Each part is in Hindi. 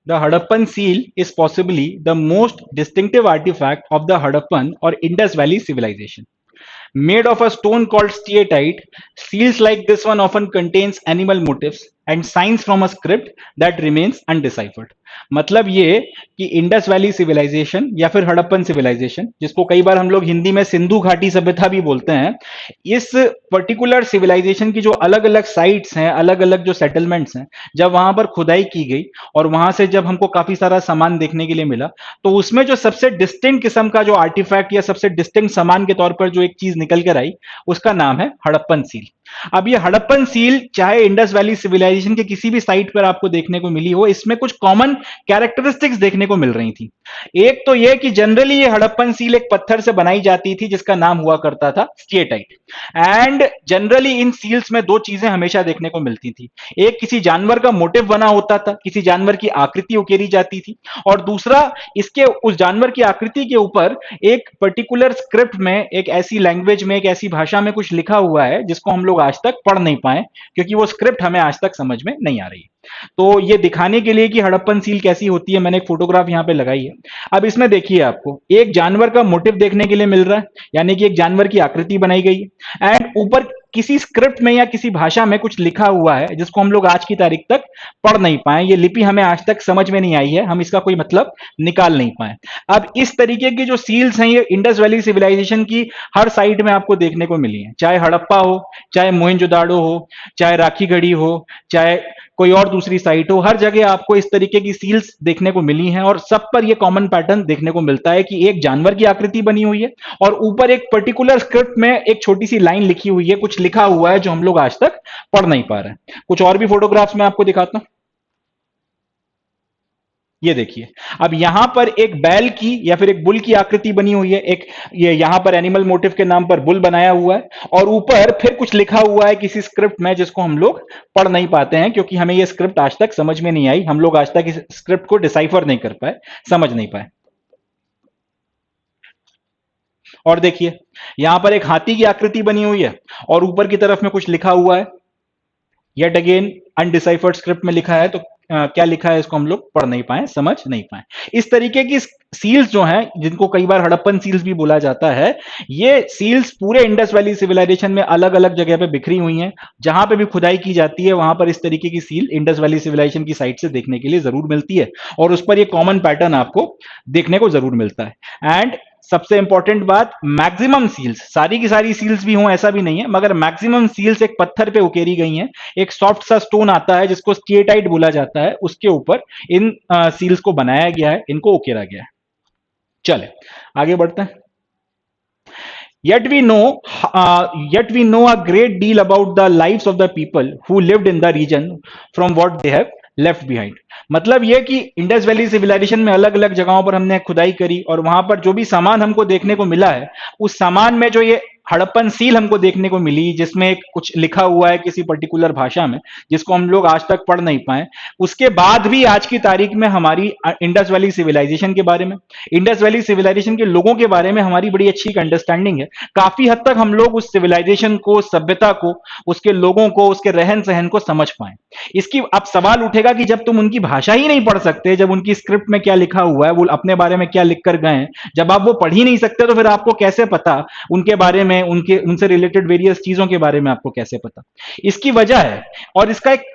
The Harappan seal is possibly the most distinctive artifact of the Harappan or Indus Valley civilization. Made of a stone called steatite, seals like this one often contains animal motifs and signs from a script that remains undeciphered. मतलब ये कि इंडस वैली सिविलाइजेशन या फिर हड़प्पन सिविलाइजेशन, जिसको कई बार हम लोग हिंदी में सिंधु घाटी सभ्यता भी बोलते हैं, इस पर्टिकुलर सिविलाइजेशन की जो अलग अलग साइट्स हैं, अलग अलग जो सेटलमेंट्स हैं, जब वहां पर खुदाई की गई और वहां से जब हमको काफी सारा सामान देखने के लिए मिला, तो उसमें जो सबसे डिस्टिंक्ट किस्म का जो आर्टिफैक्ट या सबसे डिस्टिंक्ट सामान के तौर पर जो एक चीज निकल कर आई, उसका नाम है हड़प्पन सील। अब ये हड़प्पन सील चाहे इंडस वैली सिविलाइजेशन के किसी भी साइट पर आपको देखने को मिली हो, इसमें कुछ कॉमन कैरेक्टरिस्टिक्स देखने को मिल रही थी। एक तो यह कि जनरली ये हड़प्पन सील एक पत्थर से बनाई जाती थी जिसका नाम हुआ करता था steatite. And generally in seals में दो चीजें हमेशा देखने को मिलती थी। एक, किसी जानवर का मोटिव बना होता था, किसी जानवर की आकृति उकेरी जाती थी, और दूसरा, इसके उस जानवर की आकृति के ऊपर एक पर्टिकुलर स्क्रिप्ट में, एक ऐसी लैंग्वेज में, एक ऐसी भाषा में कुछ लिखा हुआ है जिसको हम लोग आज तक पढ़ नहीं पाए, क्योंकि वो स्क्रिप्ट हमें आज तक समझ में नहीं आ रही। तो ये दिखाने के लिए कि हड़प्पन सील कैसी होती है, मैंने एक फोटोग्राफ यहां पे लगाई है। अब इसमें देखिए, आपको एक जानवर का मोटिव देखने के लिए मिल रहा है, यानी कि एक जानवर की आकृति बनाई गई है, एंड ऊपर किसी स्क्रिप्ट में या किसी भाषा में कुछ लिखा हुआ है जिसको हम लोग आज की तारीख तक पढ़ नहीं पाए। ये लिपि हमें आज तक समझ में नहीं आई है, हम इसका कोई मतलब निकाल नहीं पाए। अब इस तरीके की जो सील्स हैं, ये इंडस वैली सिविलाइजेशन की हर साइट में आपको देखने को मिली है, चाहे हड़प्पा हो, चाहे मोहनजोदाड़ो हो, चाहे राखीगढ़ी हो, चाहे कोई और दूसरी साइट हो, हर जगह आपको इस तरीके की सील्स देखने को मिली हैं, और सब पर यह कॉमन पैटर्न देखने को मिलता है कि एक जानवर की आकृति बनी हुई है और ऊपर एक पर्टिकुलर स्क्रिप्ट में एक छोटी सी लाइन लिखी हुई है, कुछ लिखा हुआ है जो हम लोग आज तक पढ़ नहीं पा रहे हैं। कुछ और भी फोटोग्राफ्स में आपको दिखाता हूं। ये देखिए, अब यहां पर एक बैल की या फिर एक बुल की आकृति बनी हुई है, एक ये यहां पर एनिमल मोटिव के नाम पर बुल बनाया हुआ है, और ऊपर फिर कुछ लिखा हुआ है किसी स्क्रिप्ट में जिसको हम लोग पढ़ नहीं पाते हैं, क्योंकि हमें ये स्क्रिप्ट आज तक समझ में नहीं आई, हम लोग आज तक इस स्क्रिप्ट को डिसाइफर नहीं कर पाए, समझ नहीं पाए। और देखिए, यहां पर एक हाथी की आकृति बनी हुई है और ऊपर की तरफ में कुछ लिखा हुआ है, येट अगेन अनडिसाइफर्ड स्क्रिप्ट में लिखा है, तो क्या लिखा है इसको हम लोग पढ़ नहीं पाए, समझ नहीं पाए। इस तरीके की सील्स जो हैं, जिनको कई बार हड़प्पन सील्स भी बोला जाता है, ये सील्स पूरे इंडस वैली सिविलाइजेशन में अलग अलग जगह पे बिखरी हुई हैं। जहां पे भी खुदाई की जाती है वहां पर इस तरीके की सील इंडस वैली सिविलाइजेशन की साइट से देखने के लिए जरूर मिलती है, और उस पर ये कॉमन पैटर्न आपको देखने को जरूर मिलता है। एंड सबसे इंपॉर्टेंट बात, मैक्सिमम सील्स, सारी की सारी सील्स भी हों ऐसा भी नहीं है, मगर मैक्सिमम सील्स एक पत्थर पे उकेरी गई हैं। एक सॉफ्ट सा स्टोन आता है जिसको स्टेटाइट बोला जाता है, उसके ऊपर इन सील्स को बनाया गया है, इनको उकेरा गया है। चले आगे बढ़ते हैं। Yet we know, a great deal about the lives of the people who lived in the region from what they have left behind. मतलब यह कि इंडस वैली सिविलाइजेशन में अलग अलग जगहों पर हमने खुदाई करी और वहां पर जो भी सामान हमको देखने को मिला है, उस सामान में जो ये हड़प्पन सील हमको देखने को मिली, जिसमें कुछ लिखा हुआ है किसी पर्टिकुलर भाषा में जिसको हम लोग आज तक पढ़ नहीं पाए, उसके बाद भी आज की तारीख में हमारी इंडस वैली सिविलाइजेशन के बारे में, इंडस वैली सिविलाइजेशन के लोगों के बारे में हमारी बड़ी अच्छी एक अंडरस्टैंडिंग है। काफी हद तक हम लोग उस सिविलाइजेशन को, सभ्यता को, उसके लोगों को, उसके रहन सहन को समझ पाए। इसकी अब सवाल उठेगा कि जब तुम उनकी भाषा ही नहीं पढ़ सकते, जब उनकी स्क्रिप्ट में क्या लिखा हुआ है, वो अपने बारे में क्या लिख कर गए हैं, जब आप वो पढ़ ही नहीं सकते, तो फिर आपको कैसे पता उनके बारे में, उनके उनसे रिलेटेड वेरियस चीजों के बारे में आपको कैसे पता? इसकी वजह है, और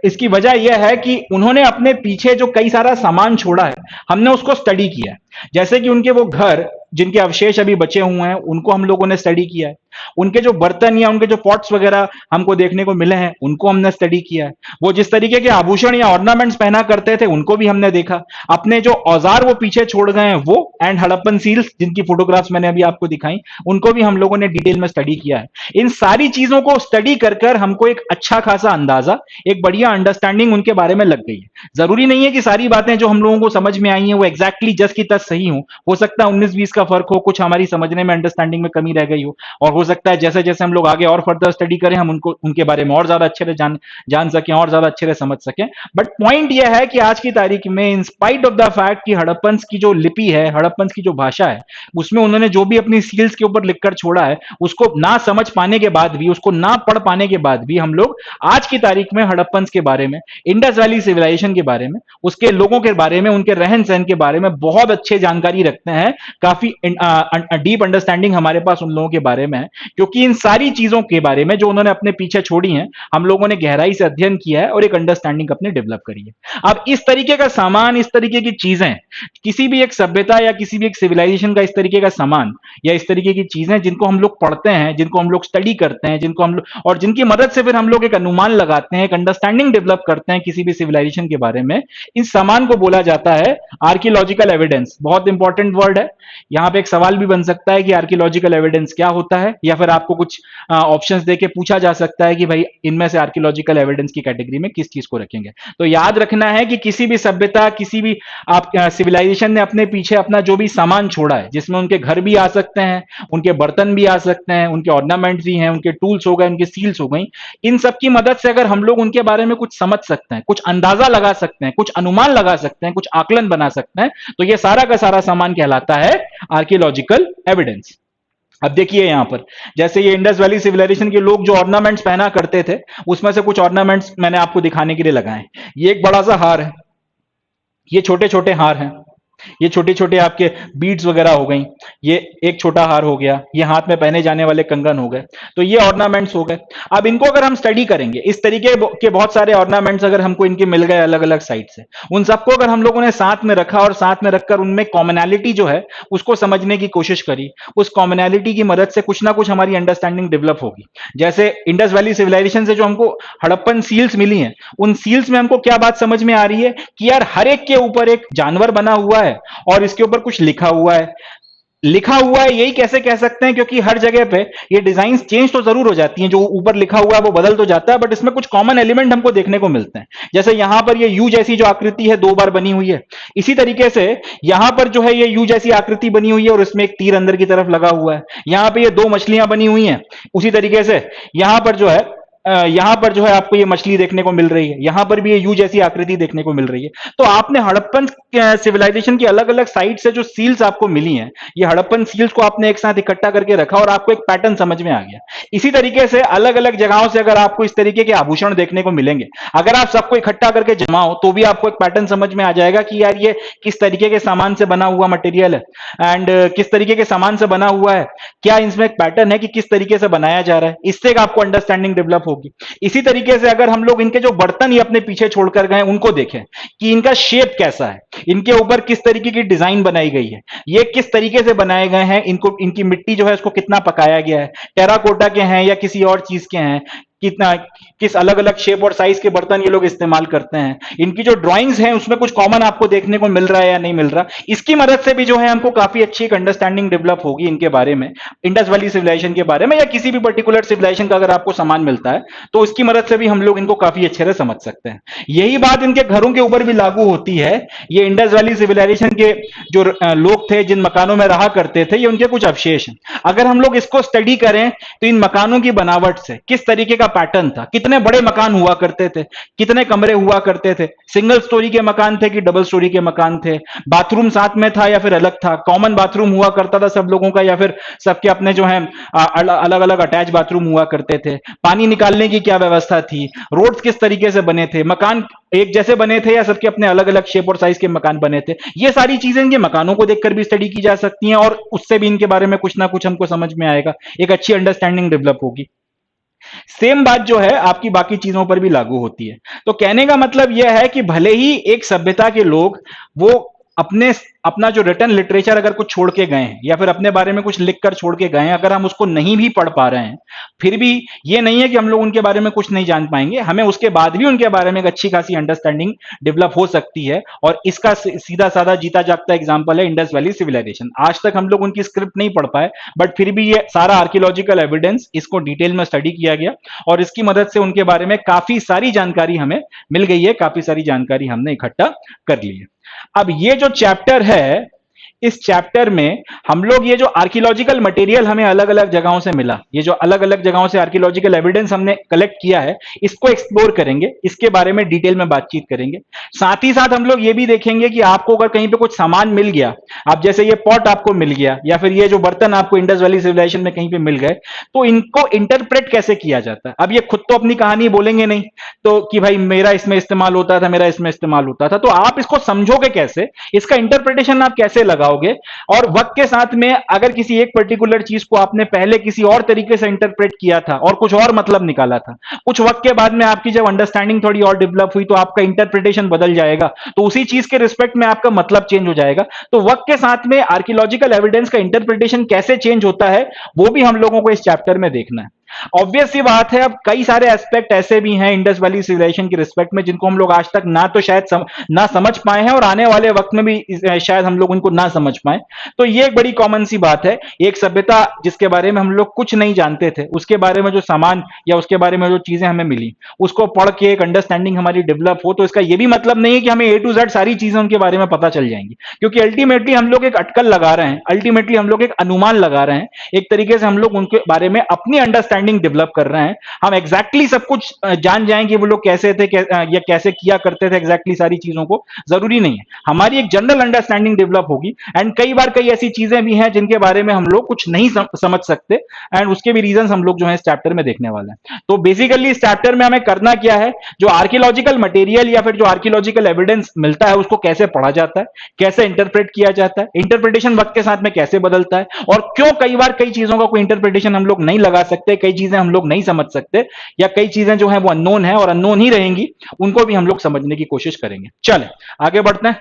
इसकी वजह यह है कि उन्होंने अपने पीछे जो कई सारा सामान छोड़ा है, हमने उसको स्टडी किया है। जैसे कि उनके वो घर जिनके अवशेष अभी बचे हुए हैं, उनको हम लोगों ने स्टडी किया है। उनके जो बर्तन या उनके जो पॉट्स वगैरह हमको देखने को मिले हैं, उनको हमने स्टडी किया है। वो जिस तरीके के आभूषण या ऑर्नामेंट्स पहना करते थे, उनको भी हमने देखा। अपने जो औजार वो पीछे छोड़ गए हैं वो, एंड हड़प्पन सील्स जिनकी फोटोग्राफ्स मैंने अभी आपको दिखाई, उनको भी हम लोगों ने डिटेल में स्टडी किया है। इन सारी चीजों को स्टडी कर कर हमको एक अच्छा खासा अंदाजा, एक बढ़िया अंडरस्टैंडिंग उनके बारे में लग गई है। जरूरी नहीं है कि सारी बातें जो हम लोगों को समझ में आई हैं वो एग्जैक्टली जस की तस सही हूं, हो सकता है 19-20 का फर्क हो, कुछ हमारी समझने में अंडरस्टैंडिंग में कमी रह गई हो, और हो सकता है जैसे जैसे हम लोग आगे और फर्दर स्टडी करें हम उनको उनके बारे में और ज्यादा अच्छे से जान जान सकें और ज्यादा अच्छे से समझ सकें। बट पॉइंट यह है कि आज की तारीख में in spite of the fact कि हड़प्पन की जो लिपि है, हड़प्पन की जो भाषा है, उसमें उन्होंने जो भी अपनी सील्स के ऊपर लिखकर छोड़ा है, उसको ना समझ पाने के बाद भी, उसको ना पढ़ पाने के बाद भी हम लोग आज की तारीख में हड़प्पन के बारे में, इंडस वैली सिविलाइजेशन के बारे में, उसके लोगों के बारे में, उनके रहन सहन के बारे में बहुत अच्छे जानकारी रखते हैं। काफी डीप अंडरस्टैंडिंग हमारे पास उन लोगों के बारे में है, क्योंकि इन सारी चीजों के बारे में जो उन्होंने अपने पीछे छोड़ी हैं, हम लोगों ने गहराई से अध्ययन किया है और एक अंडरस्टैंडिंग अपने डेवलप करी है। अब इस तरीके का सामान, इस तरीके की चीजें, किसी भी एक सभ्यता या किसी भी एक सिविलाइजेशन का इस तरीके का सामान या इस तरीके की चीजें जिनको हम लोग पढ़ते हैं, जिनको हम लोग स्टडी करते हैं, जिनको हम लोग, और जिनकी मदद से फिर हम लोग एक अनुमान लगाते हैं, एक अंडरस्टैंडिंग डेवलप करते हैं किसी भी सिविलाइजेशन के बारे में, इस सामान को बोला जाता है आर्कियोलॉजिकल एविडेंस। बहुत इंपॉर्टेंट वर्ड है। यहां पे एक सवाल भी बन सकता है कि आर्कियोलॉजिकल एविडेंस क्या होता है, या फिर आपको कुछ ऑप्शंस देके पूछा जा सकता है कि भाई इनमें से आर्कियोलॉजिकल एविडेंस की कैटेगरी में किस चीज को रखेंगे। तो याद रखना है कि किसी भी सभ्यता, किसी भी आप सिविलाइजेशन ने अपने पीछे अपना जो भी सामान छोड़ा है, जिसमें उनके घर भी आ सकते हैं, उनके बर्तन भी आ सकते हैं, उनके ऑर्नामेंट्स भी हैं, उनके टूल्स हो गए, उनके सील्स हो गई, इन सब की मदद से अगर हम लोग उनके बारे में कुछ समझ सकते हैं, कुछ अंदाजा लगा सकते हैं, कुछ अनुमान लगा सकते हैं, कुछ आकलन बना सकते हैं, तो ये सारा का सारा सामान कहलाता है आर्कियोलॉजिकल एविडेंस। अब देखिए यहां पर, जैसे ये इंडस वैली सिविलाइजेशन के लोग जो ऑर्नामेंट्स पहना करते थे, उसमें से कुछ ऑर्नामेंट्स मैंने आपको दिखाने के लिए लगाए। ये एक बड़ा सा हार है, ये छोटे छोटे हार हैं, ये छोटे छोटे आपके बीड्स वगैरह हो गई, ये एक छोटा हार हो गया, ये हाथ में पहने जाने वाले कंगन हो गए, तो ये ऑर्नामेंट्स हो गए। अब इनको अगर हम स्टडी करेंगे, इस तरीके के बहुत सारे ऑर्नामेंट्स अगर हमको इनके मिल गए अलग अलग साइड से, उन सबको अगर हम लोगों ने साथ में रखा और साथ में रखकर उनमें कॉमनैलिटी जो है उसको समझने की कोशिश करी, उस कॉमनैलिटी की मदद से कुछ ना कुछ हमारी अंडरस्टैंडिंग डेवलप होगी। जैसे इंडस वैली सिविलाइजेशन से जो हमको हड़प्पन सील्स मिली हैं, उन सील्स में हमको क्या बात समझ में आ रही है कि यार हर एक के ऊपर एक जानवर बना हुआ है और इसके ऊपर कुछ लिखा हुआ है। लिखा हुआ है यही कैसे कह सकते हैं, क्योंकि हर जगह पे ये डिजाइन चेंज तो जरूर हो जाती हैं, जो ऊपर लिखा हुआ है वो बदल तो जाता है, बट इसमें कुछ कॉमन एलिमेंट हमको देखने को मिलते हैं। जैसे यहां पर ये यू जैसी जो आकृति है 2 बार बनी हुई है, इसी तरीके से यहां पर जो है ये यू जैसी आकृति बनी हुई है और इसमें एक तीर अंदर की तरफ लगा हुआ है। यहां पे ये 2 मछलियां बनी हुई हैं, उसी तरीके से यहां पर जो है यहां पर जो है आपको ये मछली देखने को मिल रही है, यहां पर भी ये यू जैसी आकृति देखने को मिल रही है। तो आपने हड़प्पन सिविलाइजेशन की अलग अलग साइट से जो सील्स आपको मिली हैं, ये हड़प्पन सील्स को आपने एक साथ इकट्ठा करके रखा और आपको एक पैटर्न समझ में आ गया। इसी तरीके से अलग अलग जगहों से अगर आपको इस तरीके के आभूषण देखने को मिलेंगे, अगर आप सबको इकट्ठा करके जमाओ तो भी आपको एक पैटर्न समझ में आ जाएगा कि यार ये किस तरीके के सामान से बना हुआ मटेरियल है एंड किस तरीके के सामान से बना हुआ है, क्या इसमें एक पैटर्न है कि किस तरीके से बनाया जा रहा है, इससे आपको अंडरस्टैंडिंग डेवलप होगी। इसी तरीके से अगर हम लोग इनके जो बर्तन ही अपने पीछे छोड़कर गए उनको देखें कि इनका शेप कैसा है, इनके ऊपर किस तरीके की डिजाइन बनाई गई है, ये किस तरीके से बनाए गए हैं, इनको इनकी मिट्टी जो है उसको कितना पकाया गया है, टेराकोटा के हैं या किसी और चीज के हैं, कितना किस अलग अलग शेप और साइज के बर्तन ये लोग इस्तेमाल करते हैं, इनकी जो ड्राइंग्स हैं उसमें कुछ कॉमन आपको देखने को मिल रहा है या नहीं मिल रहा, इसकी मदद से भी जो है हमको काफी अच्छी एक अंडरस्टैंडिंग डेवलप होगी इनके बारे में, इंडस वैली सिविलाइजेशन के बारे में या किसी भी पर्टिकुलर सिविलाइजेशन का अगर आपको सामान मिलता है तो इसकी मदद से भी हम लोग इनको काफी अच्छे से समझ सकते हैं। यही बात इनके घरों के ऊपर भी लागू होती है। ये इंडस वैली सिविलाइजेशन के जो लोग थे जिन मकानों में रहा करते थे, ये उनके कुछ अवशेष हैं। अगर हम लोग इसको स्टडी करें तो इन मकानों की बनावट से किस तरीके का पैटर्न था, कितने बड़े मकान हुआ करते थे, कितने कमरे हुआ करते थे, सिंगल स्टोरी के मकान थे कि डबल स्टोरी के मकान थे, बाथरूम साथ में था या फिर अलग था, कॉमन बाथरूम हुआ करता था सब लोगों का या फिर सबके अपने जो है अलग अलग अटैच बाथरूम हुआ करते थे, पानी निकालने की क्या व्यवस्था थी, रोड्स किस तरीके से बने थे, मकान एक जैसे बने थे या सबके अपने अलग अलग शेप और साइज के मकान बने थे। ये सारी चीजें इनके मकानों को देखकर भी स्टडी की जा सकती हैं और उससे भी इनके बारे में कुछ ना कुछ हमको समझ में आएगा, एक अच्छी अंडरस्टैंडिंग डेवलप होगी। सेम बात जो है आपकी बाकी चीजों पर भी लागू होती है। तो कहने का मतलब यह है कि भले ही एक सभ्यता के लोग वो अपना जो रिटन लिटरेचर अगर कुछ छोड़ के गए हैं या फिर अपने बारे में कुछ लिख कर छोड़ के गए हैं, अगर हम उसको नहीं भी पढ़ पा रहे हैं, फिर भी ये नहीं है कि हम लोग उनके बारे में कुछ नहीं जान पाएंगे, हमें उसके बाद भी उनके बारे में एक अच्छी खासी अंडरस्टैंडिंग डेवलप हो सकती है। और इसका सीधा साधा जीता जागता एग्जाम्पल है इंडस वैली सिविलाइजेशन। आज तक हम लोग उनकी स्क्रिप्ट नहीं पढ़ पाए, बट फिर भी ये सारा आर्कियोलॉजिकल एविडेंस, इसको डिटेल में स्टडी किया गया और इसकी मदद से उनके बारे में काफी सारी जानकारी हमें मिल गई है, काफी सारी जानकारी हमने इकट्ठा कर ली है। अब ये जो चैप्टर है इस चैप्टर में हम लोग ये जो आर्कियोलॉजिकल मटेरियल हमें अलग अलग जगहों से मिला, ये जो अलग अलग जगहों से आर्कियोलॉजिकल एविडेंस हमने कलेक्ट किया है, इसको एक्सप्लोर करेंगे, इसके बारे में डिटेल में बातचीत करेंगे। साथ ही साथ हम लोग ये भी देखेंगे कि आपको अगर कहीं पे कुछ सामान मिल गया, आप जैसे ये पॉट आपको मिल गया या फिर ये जो बर्तन आपको इंडस वैली सिविलाइजेशन में कहीं पे मिल गए, तो इनको इंटरप्रेट कैसे किया जाता है। अब ये खुद तो अपनी कहानी बोलेंगे नहीं, तो कि भाई मेरा इसमें इस्तेमाल होता था, मेरा इसमें इस्तेमाल होता था, तो आप इसको समझोगे कैसे, इसका इंटरप्रिटेशन आप कैसे लगाओगे, और वक्त के साथ में अगर किसी एक पर्टिकुलर चीज को आपने पहले किसी और तरीके से इंटरप्रेट किया था और कुछ और मतलब निकाला था, कुछ वक्त के बाद में आपकी जब अंडरस्टैंडिंग थोड़ी और डेवलप हुई तो आपका इंटरप्रिटेशन बदल जाएगा, तो उसी चीज के रिस्पेक्ट में आपका मतलब चेंज हो जाएगा। तो वक्त के साथ में आर्कियोलॉजिकल एविडेंस का इंटरप्रिटेशन कैसे चेंज होता है, वो भी हम लोगों को इस चैप्टर में देखना है। ऑब्वियस सी बात है, अब कई सारे एस्पेक्ट ऐसे भी हैं इंडस वैली सिविलाइजेशन के रिस्पेक्ट में जिनको हम लोग आज तक ना तो शायद ना समझ पाए हैं और आने वाले वक्त में भी शायद हम लोग उनको ना समझ पाए। तो ये एक बड़ी कॉमन सी बात है, एक सभ्यता जिसके बारे में हम लोग कुछ नहीं जानते थे, उसके बारे में जो सामान या उसके बारे में जो चीजें हमें मिली, उसको पढ़ के एक अंडरस्टैंडिंग हमारी डेवलप हो, तो इसका ये भी मतलब नहीं है कि हमें ए टू जेड सारी चीजें उनके बारे में पता चल जाएंगी, क्योंकि अल्टीमेटली हम लोग एक अटकल लगा रहे हैं, अल्टीमेटली हम लोग एक अनुमान लगा रहे हैं, एक तरीके से हम लोग उनके बारे में अपनी अंडरस्टैंडिंग डेवलप कर रहे हैं। हम एग्जैक्टली सब कुछ जान जाएंगे वो लोग कैसे थे या कैसे किया करते थे एग्जैक्टली सारी चीजों को, जरूरी नहीं है। हमारी एक जनरल अंडरस्टैंडिंग डेवलप होगी, एंड कई बार कई ऐसी चीजें भी हैं जिनके बारे में हम लोग कुछ नहीं समझ सकते, एंड उसके भी रीजन हम लोग जो है इस चैप्टर में देखने वाले हैं। तो बेसिकली इस चैप्टर में हमें करना क्या है, जो आर्कियोलॉजिकल मटेरियल या फिर जो आर्कियोलॉजिकल एविडेंस मिलता है उसको कैसे पढ़ा जाता है, कैसे इंटरप्रेट किया जाता है, इंटरप्रिटेशन वक्त के साथ में कैसे बदलता है, और क्यों कई बार कई चीजों का कोई इंटरप्रिटेशन हम लोग नहीं लगा सकते, कई चीजें हम लोग नहीं समझ सकते, या कई चीजें जो है वो अननोन है और अननोन ही रहेंगी, उनको भी हम लोग समझने की कोशिश करेंगे। चलें आगे बढ़ते हैं।